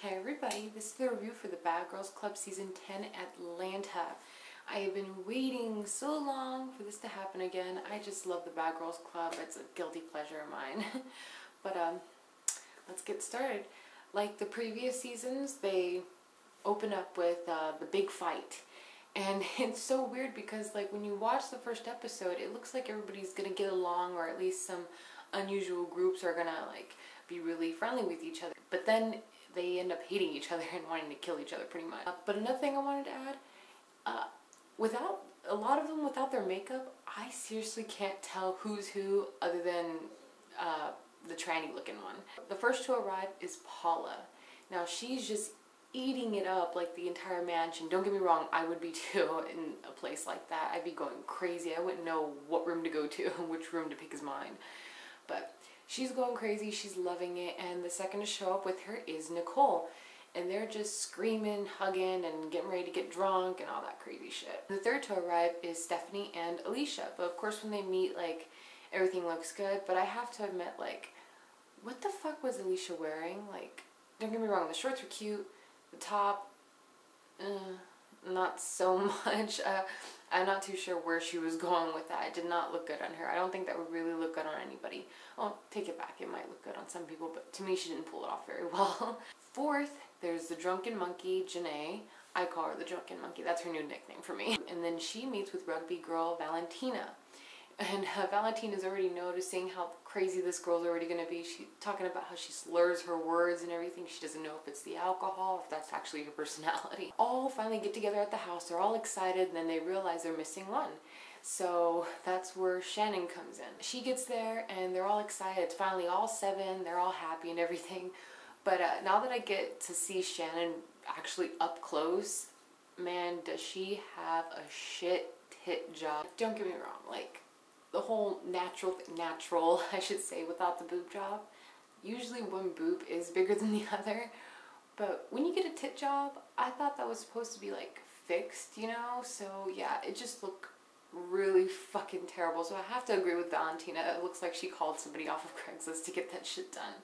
Hey everybody, this is the review for the Bad Girls Club Season 10 Atlanta. I have been waiting so long for this to happen again. I just love the Bad Girls Club. It's a guilty pleasure of mine. But let's get started. Like the previous seasons, they open up with the big fight. And it's so weird because like when you watch the first episode, it looks like everybody's gonna get along, or at least some unusual groups are gonna like be really friendly with each other. But then they end up hating each other and wanting to kill each other pretty much. But another thing I wanted to add, without a lot of them without their makeup, I seriously can't tell who's who other than the tranny looking one. The first to arrive is Paula. Now she's just eating it up like the entire mansion. Don't get me wrong, I would be too in a place like that. I'd be going crazy. I wouldn't know what room to go to, which room to pick as mine. But she's going crazy, she's loving it, and the second to show up with her is Nicole. And they're just screaming, hugging, and getting ready to get drunk and all that crazy shit. The third to arrive is Stephanie and Alicia. But of course when they meet, like, everything looks good. But I have to admit, like, what the fuck was Alicia wearing? Like, don't get me wrong, the shorts were cute, the top, not so much. I'm not too sure where she was going with that. It did not look good on her. I don't think that would really look good on anybody. Oh, take it back. It might look good on some people, but to me, she didn't pull it off very well. Fourth, there's the drunken monkey, Janae. I call her the drunken monkey. That's her new nickname for me. And then she meets with rugby girl Valentina. And Valentina's already noticing how crazy this girl's already going to be. She's talking about how she slurs her words and everything. She doesn't know if it's the alcohol, if that's actually her personality. All finally get together at the house. They're all excited, and then they realize they're missing one. So that's where Shannon comes in. She gets there, and they're all excited. It's finally all seven. They're all happy and everything. But now that I get to see Shannon actually up close, man, does she have a shit tit job. Don't get me wrong, like, the whole natural, I should say, without the boob job. Usually one boob is bigger than the other, but when you get a tit job, I thought that was supposed to be like fixed, you know? So yeah, it just looked really fucking terrible. So I have to agree with Valentina. It looks like she called somebody off of Craigslist to get that shit done.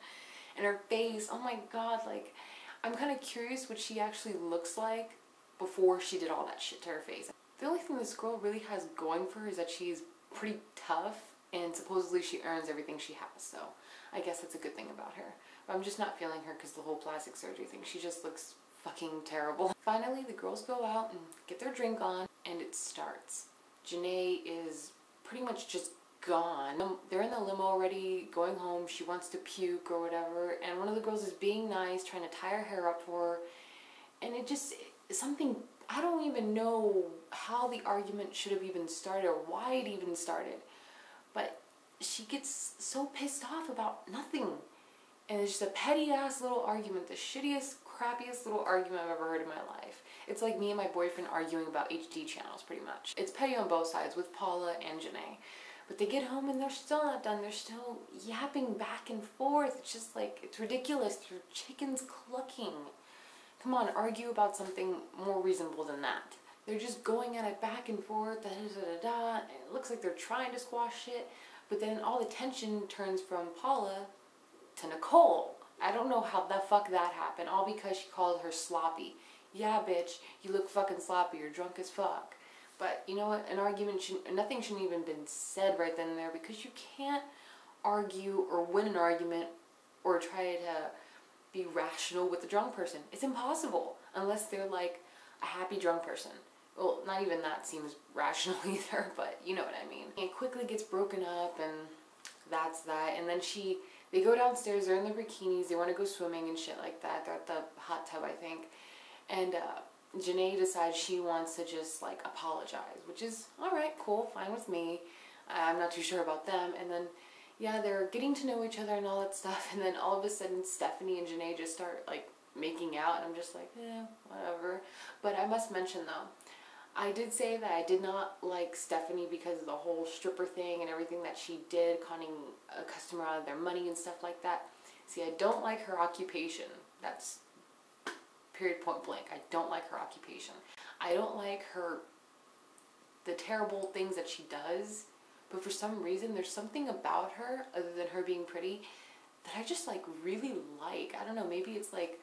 And her face, oh my god, like, I'm kind of curious what she actually looks like before she did all that shit to her face. The only thing this girl really has going for her is that she's pretty tough, and supposedly she earns everything she has, so I guess that's a good thing about her. But I'm just not feeling her because the whole plastic surgery thing, she just looks fucking terrible. Finally, the girls go out and get their drink on, and it starts. Janae is pretty much just gone. They're in the limo already, going home. She wants to puke or whatever, and one of the girls is being nice, trying to tie her hair up for her, and it just, something, I don't even know how the argument should have even started or why it even started. But she gets so pissed off about nothing. And it's just a petty ass little argument, the shittiest, crappiest little argument I've ever heard in my life. It's like me and my boyfriend arguing about HD channels pretty much. It's petty on both sides with Paula and Janae. But they get home and they're still not done. They're still yapping back and forth. It's just like, it's ridiculous. They're chickens clucking. Come on, argue about something more reasonable than that. They're just going at it back and forth, da-da-da-da-da, and it looks like they're trying to squash it, but then all the tension turns from Paula to Nicole. I don't know how the fuck that happened, all because she called her sloppy. Yeah, bitch, you look fucking sloppy, you're drunk as fuck. But you know what, an argument, nothing shouldn't even been said right then and there, because you can't argue or win an argument or try to be rational with a drunk person. It's impossible unless they're like a happy drunk person. Well, not even that seems rational either, but you know what I mean. It quickly gets broken up, and that's that. And then they go downstairs, they're in their bikinis, they want to go swimming and shit like that. They're at the hot tub, I think. And Janae decides she wants to just like apologize, which is alright, cool, fine with me. I'm not too sure about them. And then yeah, they're getting to know each other and all that stuff, and then all of a sudden Stephanie and Janae just start like making out, and I'm just like, whatever. But I must mention though, I did say that I did not like Stephanie because of the whole stripper thing and everything that she did, conning a customer out of their money and stuff like that. See, I don't like her occupation. That's period, point blank. I don't like her occupation. I don't like the terrible things that she does. But for some reason, there's something about her, other than her being pretty, that I just like really like. I don't know, maybe it's like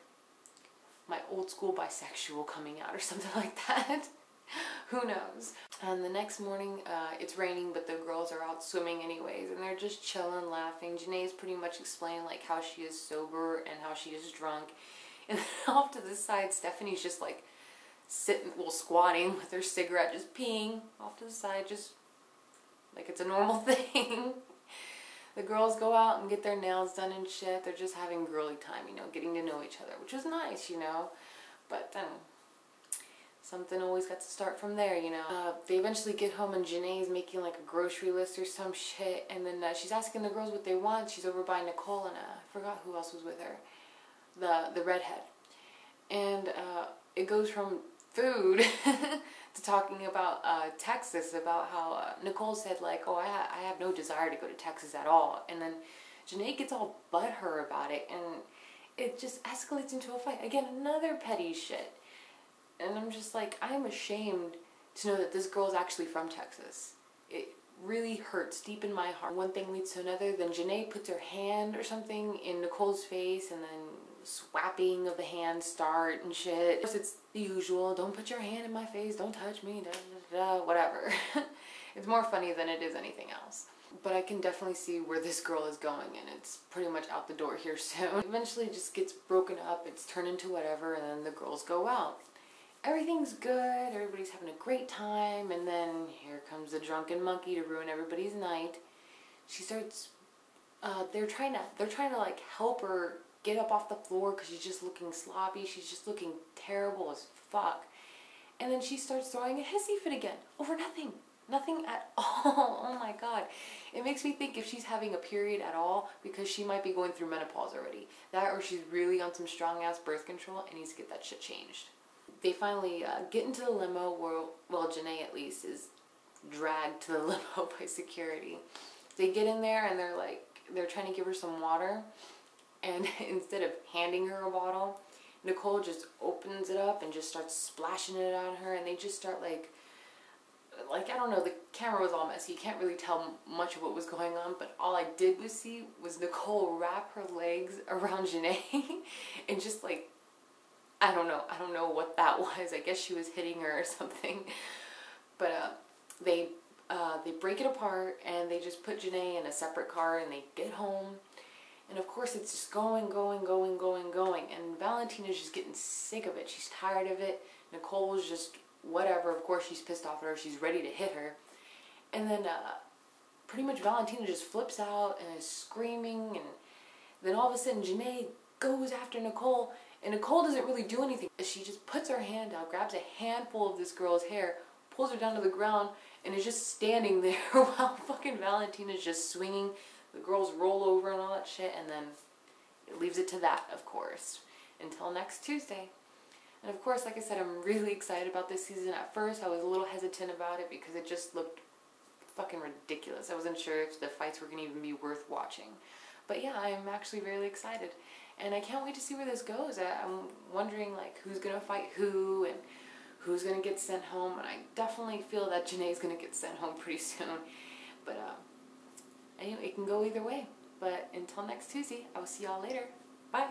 my old school bisexual coming out or something like that. Who knows? And the next morning, it's raining, but the girls are out swimming anyways, and they're just chilling, laughing. Janae's pretty much explaining like how she is sober and how she is drunk. And then off to the side, Stephanie's just like sitting, well, squatting with her cigarette, just peeing off to the side, just like it's a normal thing. The girls go out and get their nails done and shit. They're just having girly time, you know, getting to know each other, which was nice, you know. But then something always got to start from there, you know. They eventually get home and Janae's making like a grocery list or some shit. And then she's asking the girls what they want. She's over by Nicole and I forgot who else was with her. The redhead. And it goes from food to talking about Texas, about how Nicole said like, oh, I have no desire to go to Texas at all. And then Janae gets all butthurt about it, and it just escalates into a fight. Again, another petty shit. And I'm just like, I'm ashamed to know that this girl's actually from Texas. It really hurts deep in my heart. One thing leads to another, then Janae puts her hand or something in Nicole's face, and then swapping of the hand start and shit. Of course, it's the usual, don't put your hand in my face, don't touch me, da, da, da, whatever. It's more funny than it is anything else. But I can definitely see where this girl is going, and it's pretty much out the door here soon. Eventually it just gets broken up, it's turned into whatever, and then the girls go out. Everything's good, everybody's having a great time, and then here comes the drunken monkey to ruin everybody's night. She starts, they're trying to like help her get up off the floor because she's just looking sloppy. She's just looking terrible as fuck. And then she starts throwing a hissy fit again over nothing. Nothing at all. Oh my god. It makes me think if she's having a period at all, because she might be going through menopause already. That, or she's really on some strong ass birth control and needs to get that shit changed. They finally get into the limo where, well, Janae at least is dragged to the limo by security. They get in there and they're trying to give her some water. And instead of handing her a bottle, Nicole just opens it up and just starts splashing it on her. And they just start like, I don't know, the camera was all messy. You can't really tell much of what was going on. But all I did see was Nicole wrap her legs around Janae and just like, I don't know what that was. I guess she was hitting her or something. But they break it apart and they just put Janae in a separate car and they get home. And of course it's just going. And Valentina's just getting sick of it. She's tired of it. Nicole's just whatever. Of course she's pissed off at her. She's ready to hit her. And then pretty much Valentina just flips out and is screaming. And then all of a sudden Janae goes after Nicole. And Nicole doesn't really do anything. She just puts her hand out, grabs a handful of this girl's hair, pulls her down to the ground, and is just standing there while fucking Valentina's just swinging. The girls roll over and all that shit, and then it leaves it to that, of course, until next Tuesday. And of course, like I said, I'm really excited about this season. At first, I was a little hesitant about it because it just looked fucking ridiculous. I wasn't sure if the fights were going to even be worth watching. But yeah, I'm actually really excited. And I can't wait to see where this goes. I'm wondering, like, who's going to fight who and who's going to get sent home. And I definitely feel that Janae's going to get sent home pretty soon. But, anyway, it can go either way. But until next Tuesday, I will see y'all later. Bye.